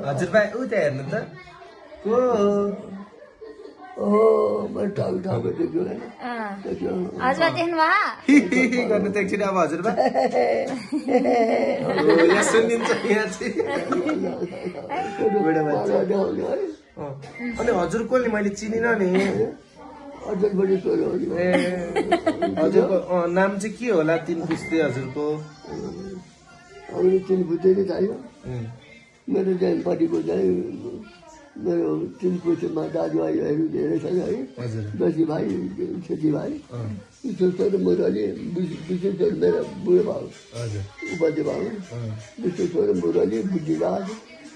हजुर भाइ उता हेर्नु त को हजुर देख्नु भयो गर्नु त एकछिन अब हजुर भाइ यहाँ सुनिन्छ यहाँ चाहिँ अनि हजुर कसले मैले चिनिनँ नि हजुरको नाम चाहिँ के होला तिन पुस्ते हजुरको तिन पुस्ते चाहियो मेरो जन्मपट्टिको चाहिँ मेरो तिन पुस्तेमा दाजुभाइहरू धेरै छन् है दसी भाइ छेत्री भाइ विश्वेश्वर मुरली विश्वेश्वर मेरो बुढो भाउ उपाध्य भाउ विश्वेश्वर मुरली बुद्धिराज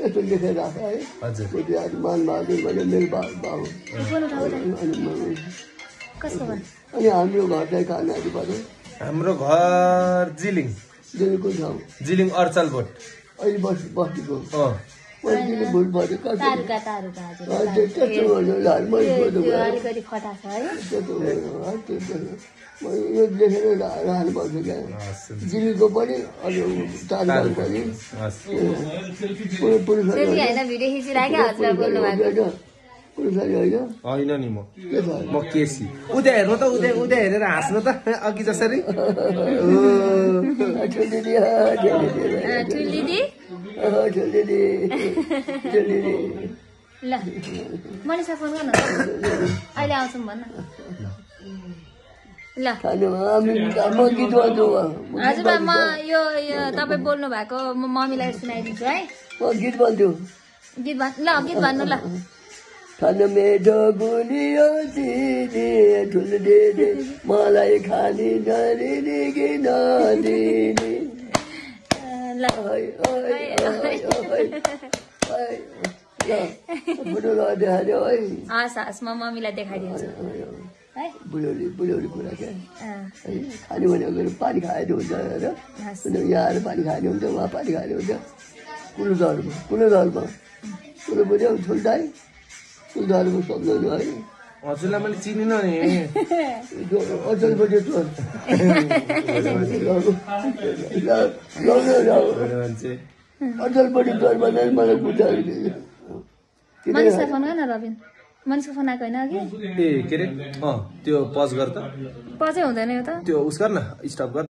यस्तो लेखेर राख है बुद्धिराज मानबहादुर भने मेरो भाउ अनि हाम्रो घर चाहिँ खानाहरू पर्यो हाम्रो घर जिलिङ जिलिङको ठाउँ जिलिङ अर्चलबोट अहिले बस्तीको भुल पऱ्यो यो लेखेर राख्नुपर्छ क्या जिलिङको पनि तालुका पनि होइन नि म केसी उता हेर्नु त उता हेरेर हाँस्नु त अघि जसरी ल मनिषा फोन गर्नु अहिले आउँछौँ भन्न ल हजुर म यो तपाईँ बोल्नु भएको म मम्मीलाई सुनाइदिन्छु है गीत भन्छु गीत ल गीत भन्नु ल खान मेढो गुलियो दिदी ठुल दिदी मलाई खानी नदिने कि नदिने हस् हस् म मम्मीलाई देखाइदिन्छु है बुढौली कुरा क्या है खाने भनेको पानी खाएको हुन्छ र यहाँ आएर पानी खाने हुन्छ उहाँ पानी खाने हुन्छ कुलो दलमा कुलो बुझ्यौ ठुल्दाई कुलदारमा सम्झाउनु है हजुरलाई मैले चिनिनँ नि अचलपट्टि अचलपट्टि चोर भन्दा मलाई बुझाएको मनिषा फोन गर्न रबिन मनिषा फोन आएको होइन अघि ए के अरे त्यो पज गर त पजै हुँदैन यो त त्यो उस गर्न स्टप गर